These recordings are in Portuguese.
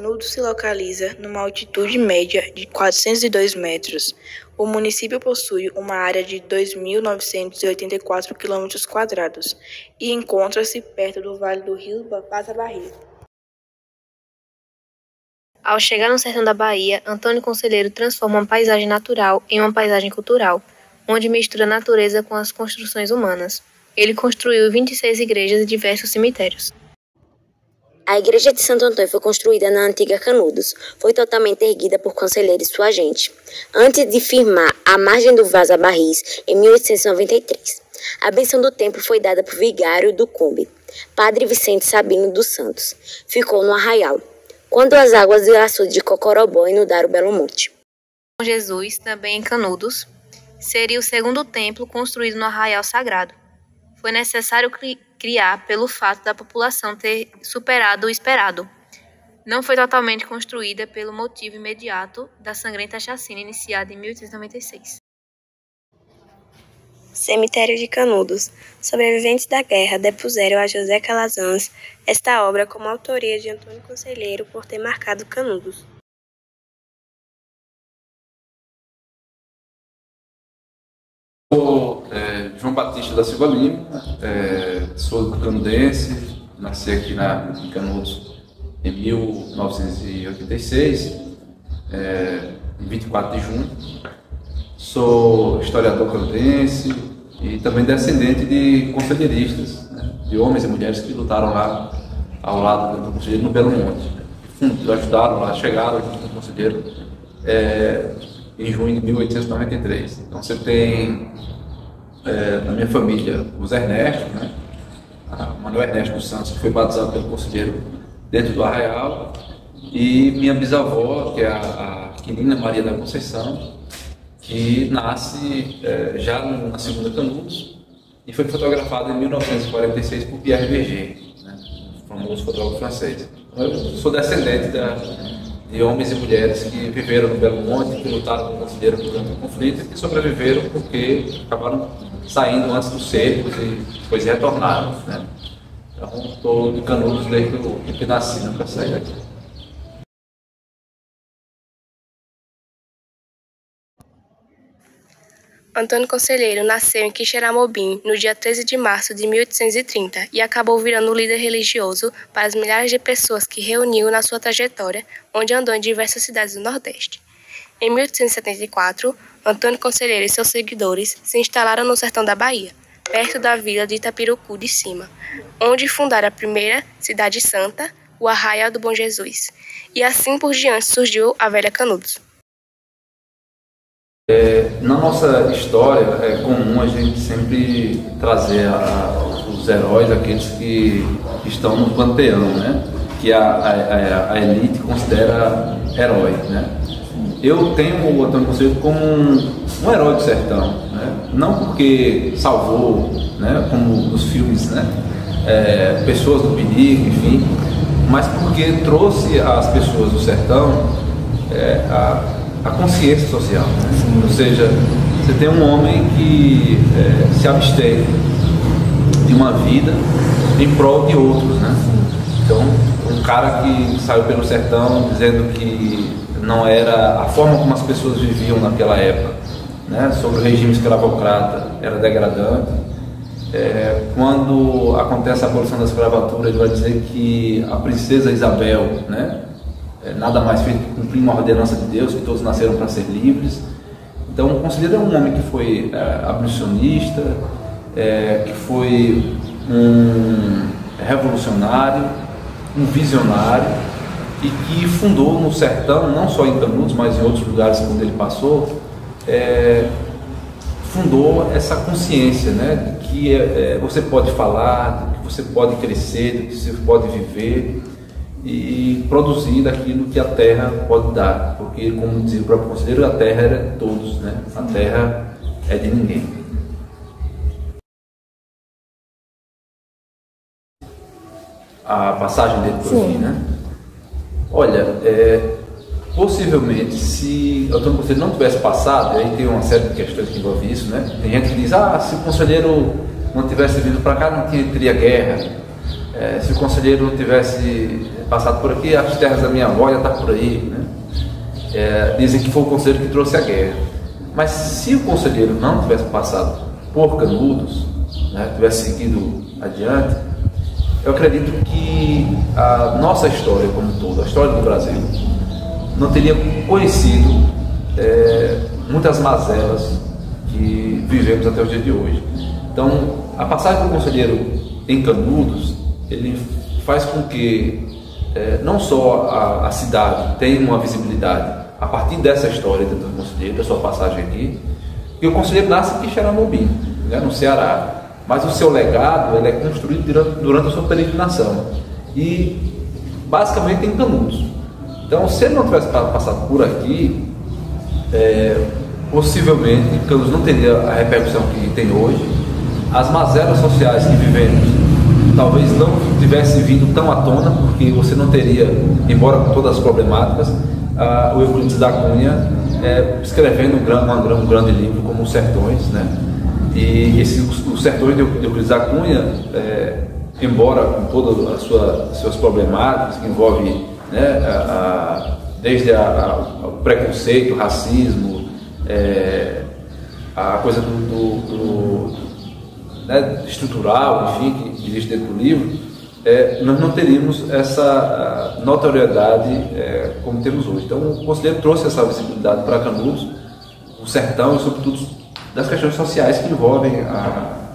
Canudos se localiza numa altitude média de 402 metros. O município possui uma área de 2.984 km² e encontra-se perto do vale do rio Vaza Barris. Ao chegar no sertão da Bahia, Antônio Conselheiro transforma uma paisagem natural em uma paisagem cultural, onde mistura a natureza com as construções humanas. Ele construiu 26 igrejas e diversos cemitérios. A igreja de Santo Antônio foi construída na antiga Canudos. Foi totalmente erguida por Conselheiro e sua gente, antes de firmar à margem do Vaza Barris em 1893. A bênção do templo foi dada por vigário do Cumbe, Padre Vicente Sabino dos Santos. Ficou no arraial, quando as águas do açude de Cocorobó inundaram Belo Monte. Bom Jesus, também em Canudos, seria o segundo templo construído no arraial sagrado. Foi necessário criar pelo fato da população ter superado o esperado. Não foi totalmente construída pelo motivo imediato da sangrenta chacina iniciada em 1896. Cemitério de Canudos. Sobreviventes da guerra depuseram a José Calazans esta obra como autoria de Antônio Conselheiro por ter marcado Canudos. Sou João Batista da Silva Lima, sou canudense, nasci aqui em Canudos em 1986, em 24 de junho. Sou historiador canudense e também descendente de conselheiristas, né, de homens e mulheres que lutaram lá ao lado do conselheiro no Belo Monte. Ajudaram lá, chegaram junto com o conselheiro em junho de 1893. Então você tem na minha família os Ernesto, né? Manuel Ernesto dos Santos, que foi batizado pelo conselheiro dentro do arraial, e minha bisavó, que é a Quirina Maria da Conceição, que nasce já na segunda Canudos e foi fotografada em 1946 por Pierre Berger, né? O famoso fotógrafo francês. Então, eu sou descendente de homens e mulheres que viveram no Belo Monte, que lutaram com o conselheiro durante o conflito e que sobreviveram porque acabaram saindo antes dos cercos e depois retornaram, né? Então, estou de Canudos desde que nasci, para sair daqui. Antônio Conselheiro nasceu em Quixeramobim no dia 13 de março de 1830 e acabou virando um líder religioso para as milhares de pessoas que reuniu na sua trajetória, onde andou em diversas cidades do Nordeste. Em 1874, Antônio Conselheiro e seus seguidores se instalaram no sertão da Bahia, perto da vila de Itapirucu de Cima, onde fundaram a primeira cidade santa, o Arraial do Bom Jesus, e assim por diante surgiu a velha Canudos. Na nossa história é comum a gente sempre trazer os heróis, aqueles que estão no panteão, né? Que a elite considera herói, né? Eu tenho o Antônio Conselheiro como um herói do sertão, né? Não porque salvou, né? Como nos filmes, né? Pessoas do perigo, enfim, mas porque trouxe às pessoas do sertão a consciência social, né? Ou seja, você tem um homem que se abstém de uma vida em prol de outros, né? Então, um cara que saiu pelo sertão dizendo que não era a forma como as pessoas viviam naquela época, né? Sobre o regime escravocrata, era degradante. Quando acontece a abolição da escravatura, ele vai dizer que a princesa Isabel, né? Nada mais feito que cumprir uma ordenança de Deus, que todos nasceram para ser livres. Então, o conselheiro é um homem que foi abolicionista, que foi um revolucionário, um visionário, e que fundou no sertão, não só em Canudos, mas em outros lugares quando ele passou, fundou essa consciência, né, de que você pode falar, de que você pode crescer, de que você pode viver e produzir daquilo que a terra pode dar, porque, como dizia o próprio conselheiro, a terra é de todos, né? A terra é de ninguém. A passagem dele por aqui, né? Olha, possivelmente, se o Antônio Conselheiro não tivesse passado, aí tem uma série de questões que envolvem isso, né? Tem gente que diz, se o conselheiro não tivesse vindo para cá, não teria guerra. Se o conselheiro não tivesse passado por aqui, as terras da minha avó já estão por aí, né? Dizem que foi o conselheiro que trouxe a guerra. Mas se o conselheiro não tivesse passado por Canudos, né, tivesse seguido adiante, eu acredito que a nossa história como um todo, a história do Brasil, não teria conhecido muitas mazelas que vivemos até o dia de hoje. Então, a passagem do conselheiro em Canudos, ele faz com que não só a cidade tenha uma visibilidade a partir dessa história do conselheiro, da sua passagem aqui, e o conselheiro nasce em Quixeramobim, né, no Ceará, mas o seu legado ele é construído durante a sua peregrinação e basicamente em Canudos. Então, se ele não tivesse passado por aqui, possivelmente Canudos não teria a repercussão que tem hoje. As mazelas sociais que vivemos talvez não tivessem vindo tão à tona, porque você não teria, embora com todas as problemáticas, o Euclides da Cunha escrevendo um grande livro como Os Sertões, né? E Os Sertões de Euclides da Cunha, embora com todas as suas problemáticas, que envolve, né, desde o preconceito, o racismo, a coisa né, estrutural, enfim, que existe dentro do livro, nós não teríamos essa notoriedade como temos hoje. Então, o conselheiro trouxe essa visibilidade para Canudos, o sertão e, sobretudo, das questões sociais que envolvem a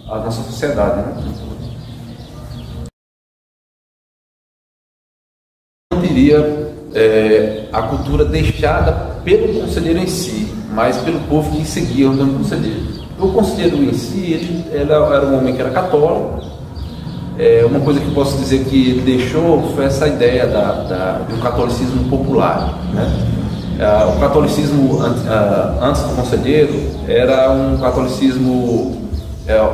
nossa sociedade, né? Não diria a cultura deixada pelo conselheiro em si, mas pelo povo que seguia o conselheiro. O conselheiro em si, ele era um homem que era católico. Uma coisa que eu posso dizer que ele deixou foi essa ideia do catolicismo popular, né? O catolicismo antes do conselheiro era um catolicismo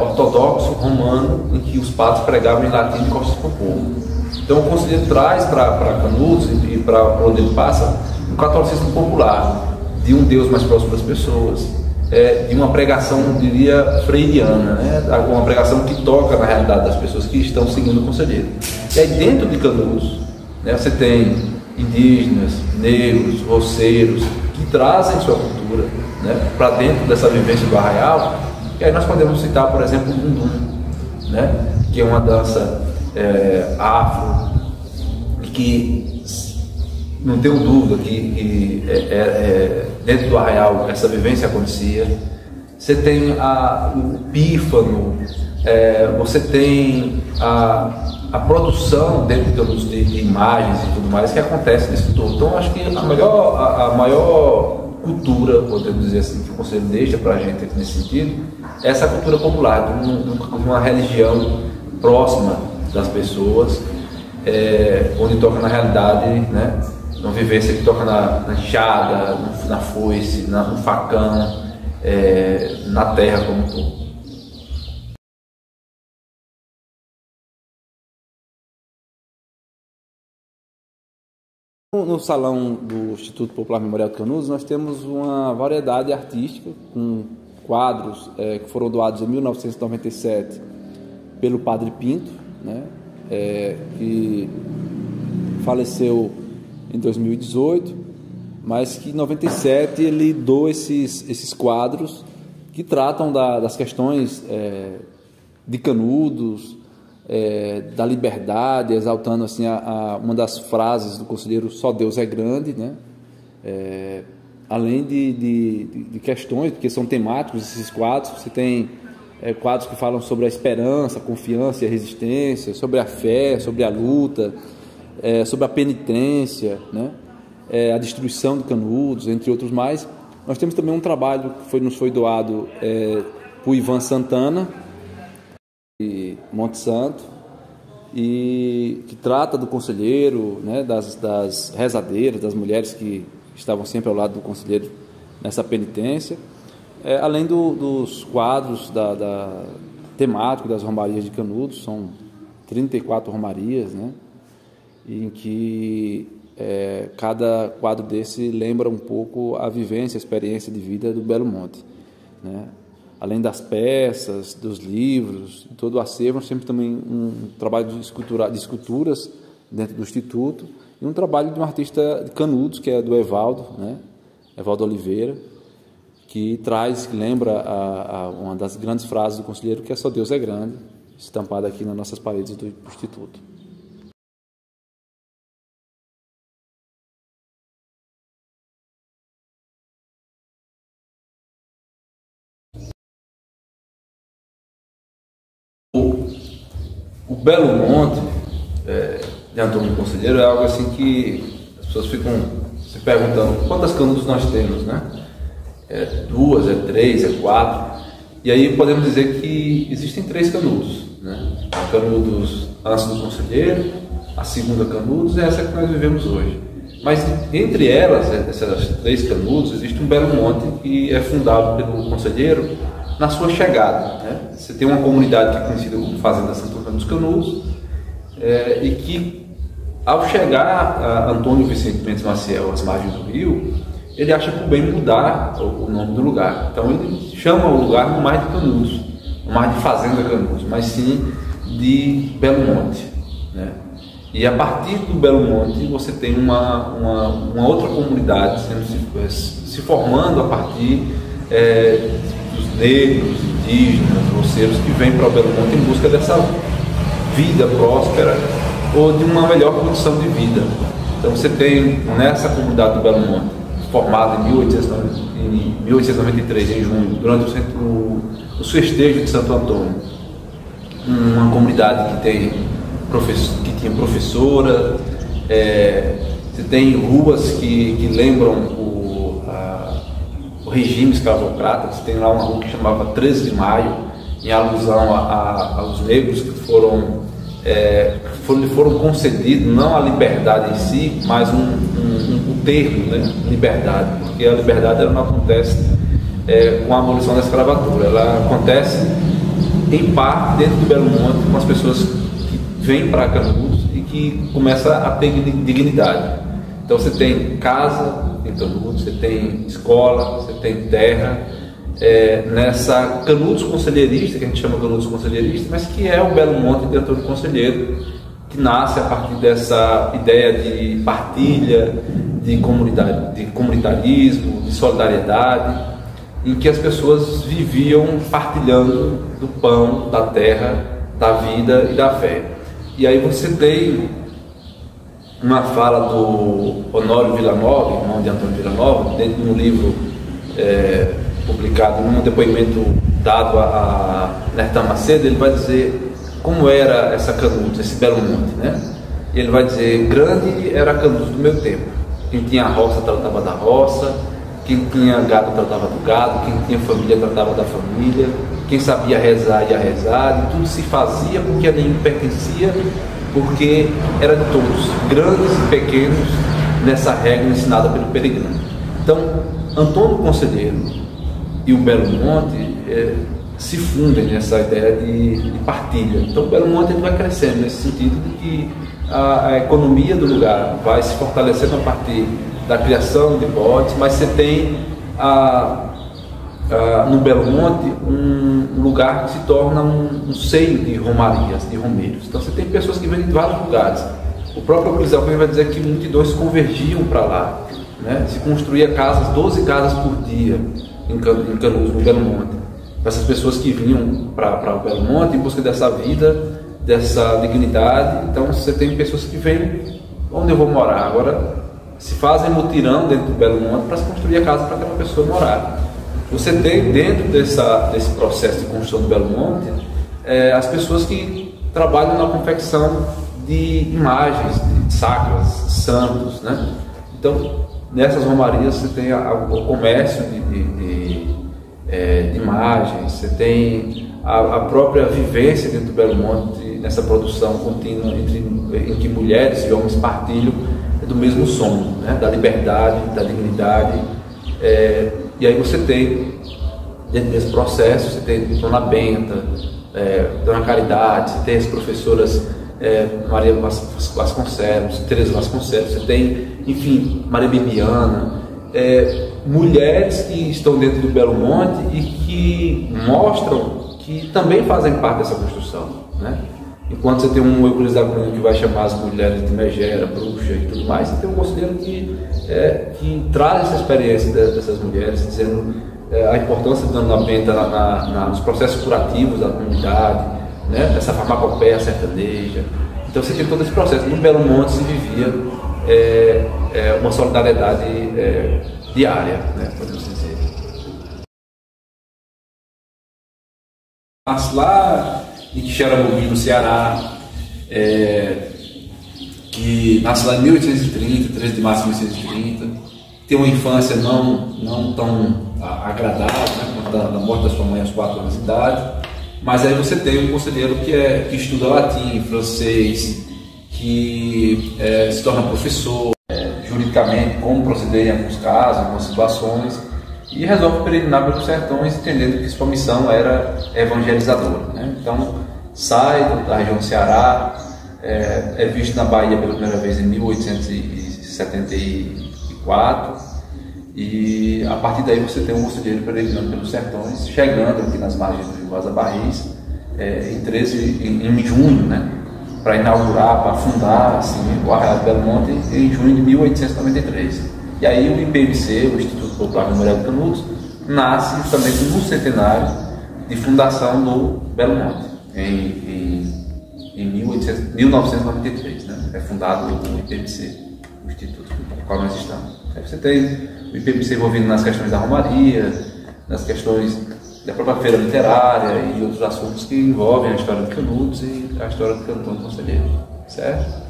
ortodoxo romano, em que os padres pregavam em latim de costas para o povo. Então o conselheiro traz para Canudos e para onde ele passa um catolicismo popular, de um Deus mais próximo das pessoas, de uma pregação, diria, freiriana, né? Uma pregação que toca na realidade das pessoas que estão seguindo o conselheiro. E aí dentro de Canudos, né, você tem indígenas, negros, roceiros, que trazem sua cultura, né, para dentro dessa vivência do arraial. E aí nós podemos citar, por exemplo, o Dundum, né, que é uma dança afro, que não tenho dúvida que dentro do arraial essa vivência acontecia. Você tem o pífano, você tem a produção dentro de imagens e tudo mais que acontece nesse todo. Então acho que a maior cultura, podemos dizer assim, que o Conselho deixa para a gente aqui nesse sentido, é essa cultura popular, de uma religião próxima das pessoas, onde toca na realidade, né? Uma vivência que toca na enxada, na foice, no facão, na terra como um todo. No Salão do Instituto Popular Memorial de Canudos, nós temos uma variedade artística, com quadros que foram doados em 1997 pelo Padre Pinto, né, que faleceu em 2018, mas que em 97 ele doou esses quadros que tratam das questões de Canudos, da liberdade, exaltando assim uma das frases do conselheiro "Só Deus é grande", né? Além de questões, porque são temáticos esses quadros. Você tem quadros que falam sobre a esperança, a confiança e a resistência, sobre a fé, sobre a luta, sobre a penitência, né? A destruição de Canudos, entre outros mais. Nós temos também um trabalho que nos foi doado por Ivan Santana, de Monte Santo, e que trata do conselheiro, né, das rezadeiras, das mulheres que estavam sempre ao lado do conselheiro nessa penitência, além dos quadros temáticos das romarias de Canudos. São 34 romarias, né, em que cada quadro desse lembra um pouco a vivência, a experiência de vida do Belo Monte, né? além das peças, dos livros, todo o acervo, nós temos também um trabalho de esculturas dentro do Instituto e um trabalho de um artista de Canudos, que é do Evaldo, né? Evaldo Oliveira, que lembra uma das grandes frases do conselheiro, que é "Só Deus é grande", estampada aqui nas nossas paredes do Instituto. O Belo Monte de Antônio Conselheiro é algo assim que as pessoas ficam se perguntando quantas Canudos nós temos, né? É 2, é 3, é 4. E aí podemos dizer que existem 3 Canudos, né? A Canudos antes do Conselheiro, a segunda Canudos e essa que nós vivemos hoje. Mas entre elas, essas 3 Canudos, existe um Belo Monte que é fundado pelo Conselheiro na sua chegada, né? Você tem uma comunidade que é conhecida como Fazenda Santo Antônio dos Canudos, e que, ao chegar a Antônio Vicente Mendes Maciel, às margens do rio, ele acha por bem mudar o nome do lugar. Então ele chama o lugar não mais de Canudos, não mais de Fazenda Canudos, mas sim de Belo Monte, né? E a partir do Belo Monte você tem uma outra comunidade se formando a partir dos negros, indígenas, roceiros que vêm para o Belo Monte em busca dessa vida próspera ou de uma melhor condição de vida. Então você tem nessa comunidade do Belo Monte, formada em 1893, em junho, durante os festejos de Santo Antônio, uma comunidade que tinha professora, você tem ruas que lembram o regime escravocrata. Você tem lá uma rua que chamava 13 de Maio, em alusão aos negros que foram concedidos não a liberdade em si, mas um termo, né? Liberdade, porque a liberdade ela não acontece com a abolição da escravatura, ela acontece em parte dentro do Belo Monte, com as pessoas que vêm para Canudos e que começam a ter dignidade. Então você tem casa em Canudos, você tem escola, você tem terra, nessa Canudos Conselheirista, que a gente chama Canudos Conselheirista, mas que é o Belo Monte de Antônio Conselheiro, que nasce a partir dessa ideia de partilha, de comunidade, de comunitarismo, de solidariedade, em que as pessoas viviam partilhando do pão, da terra, da vida e da fé. E aí você tem uma fala do Honório Villanova, irmão de Antônio Villanova, dentro de um livro publicado num depoimento dado a Nertan Macedo. Ele vai dizer como era essa Canudos, esse Belo Monte, né? E ele vai dizer: grande era a Canudos do meu tempo. Quem tinha roça tratava da roça, quem tinha gado tratava do gado, quem tinha família tratava da família, quem sabia rezar ia rezar, e tudo se fazia porque a nenhum pertencia, porque era de todos, grandes e pequenos, nessa regra ensinada pelo peregrino. Então, Antônio Conselheiro e o Belo Monte se fundem nessa ideia de partilha. Então o Belo Monte ele vai crescendo nesse sentido de que a economia do lugar vai se fortalecendo a partir da criação de bodes, mas você tem no Belo Monte um lugar que se torna um seio de romarias, de romeiros. Então você tem pessoas que vêm de vários lugares. O próprio Euclides Alcântara vai dizer que multidões convergiam para lá, né? Se construía 12 casas por dia em Canudos, no Belo Monte. Essas pessoas que vinham para o Belo Monte em busca dessa vida, dessa dignidade. Então você tem pessoas que vêm, onde eu vou morar? Agora se fazem mutirão dentro do Belo Monte para se construir a casa para aquela pessoa morar. Você tem dentro desse processo de construção do Belo Monte as pessoas que trabalham na confecção de imagens de sacras, santos, né? Então nessas romarias você tem o comércio de imagens, você tem a própria vivência dentro do Belo Monte, nessa produção contínua em que mulheres e homens partilham do mesmo sonho, né? Da liberdade, da dignidade. E aí você tem, dentro desse processo, você tem Dona Benta, Dona Caridade, você tem as professoras Maria Vasconcelos, Teresa Vasconcelos, você tem, enfim, Maria Bibiana, mulheres que estão dentro do Belo Monte e que mostram que também fazem parte dessa construção, né? Enquanto você tem um Euclides da Cunha que vai chamar as mulheres de megera, bruxa e tudo mais, você tem um conselheiro que traz essa experiência dessas mulheres, dizendo a importância do andamento nos processos curativos da comunidade, né? Essa farmacopeia sertaneja. Então você tem todo esse processo. No Belo Monte se vivia uma solidariedade diária, né? Podemos dizer. Mas lá em Quixeramobim, no Ceará, que nasce lá em 1830, 13 de março de 1830, tem uma infância não tão agradável, né, quanto da morte da sua mãe aos 4 anos de idade, mas aí você tem um conselheiro que estuda latim, francês, que se torna professor, juridicamente, como proceder em alguns casos, em algumas situações, e resolve peregrinar pelos sertões, entendendo que sua missão era evangelizadora, né? Então, sai da região do Ceará, é visto na Bahia pela primeira vez em 1874, e a partir daí você tem um conselheiro peregrinando pelos sertões, chegando aqui nas margens do rio Vaza Barris, em junho, né? Para inaugurar, para fundar assim, o Arraial do Belo Monte em junho de 1893. E aí o IPMC, o Instituto Popular Memorial de Canudos, nasce justamente no centenário de fundação do Belo Monte, em 1993. Né? É fundado o IPMC, o Instituto no qual nós estamos. Aí você tem o IPMC envolvido nas questões da romaria, nas questões da própria feira literária e outros assuntos que envolvem a história de Canudos e a história do cantor conselheiro, certo?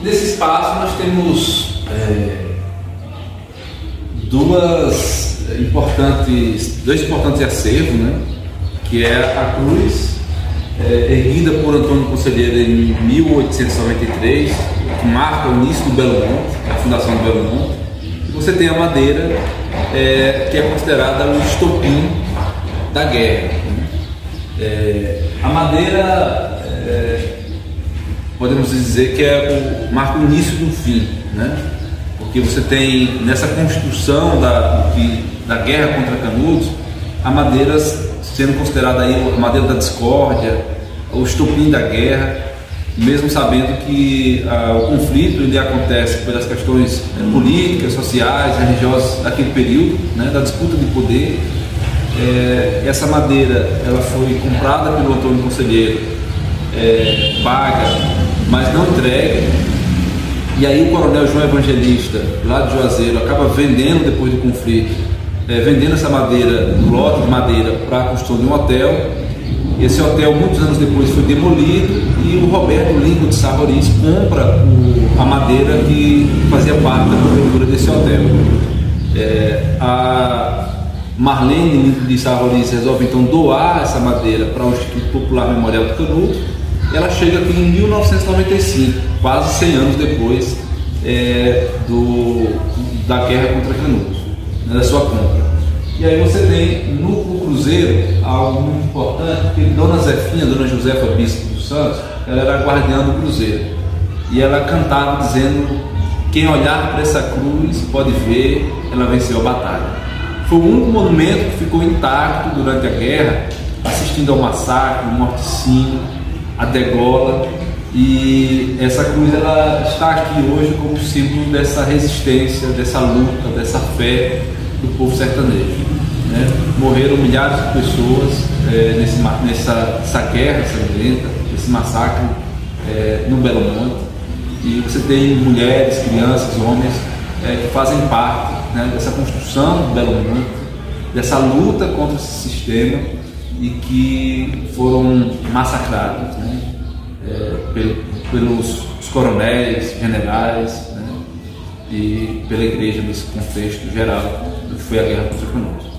Nesse espaço nós temos dois importantes acervos, né? Que é a cruz erguida por Antônio Conselheiro em 1893, que marca o início do Belo Monte, a fundação do Belo Monte. E você tem a madeira, que é considerada o estopim da guerra. A madeira podemos dizer que marca o início do fim, né? Porque você tem nessa construção da guerra contra Canudos, a madeira sendo considerada aí a madeira da discórdia, o estopim da guerra, mesmo sabendo que o conflito ele acontece pelas questões políticas, sociais, religiosas daquele período, né? Da disputa de poder. Essa madeira ela foi comprada pelo Antônio Conselheiro, paga, mas não entregue, e aí o coronel João Evangelista, lá de Juazeiro, acaba vendendo depois do conflito, vendendo essa madeira, um lote de madeira para a construção de um hotel. Esse hotel, muitos anos depois, foi demolido e o Roberto Lingo de Sarroris compra a madeira que fazia parte da cobertura desse hotel. A Marlene Lingo de Sarroris resolve então doar essa madeira para o Instituto Popular Memorial de Canudos. Ela chega aqui em 1995, quase 100 anos depois da guerra contra Canudos, né, da sua compra. E aí você tem no cruzeiro algo muito importante, porque Dona Zefinha, Dona Josefa Bispo dos Santos, ela era a guardiã do cruzeiro. E ela cantava dizendo: quem olhar para essa cruz pode ver, ela venceu a batalha. Foi o único monumento que ficou intacto durante a guerra, assistindo ao massacre, ao morticínio, a degola, e essa cruz ela está aqui hoje como símbolo dessa resistência, dessa luta, dessa fé do povo sertanejo, né? Morreram milhares de pessoas nessa guerra sangrenta, nesse massacre no Belo Monte, e você tem mulheres, crianças, homens que fazem parte, né, dessa construção do Belo Monte, dessa luta contra esse sistema, e que foram massacrados, né, pelos coronéis, generais, né, e pela igreja nesse contexto geral do que foi a guerra contra Canudos.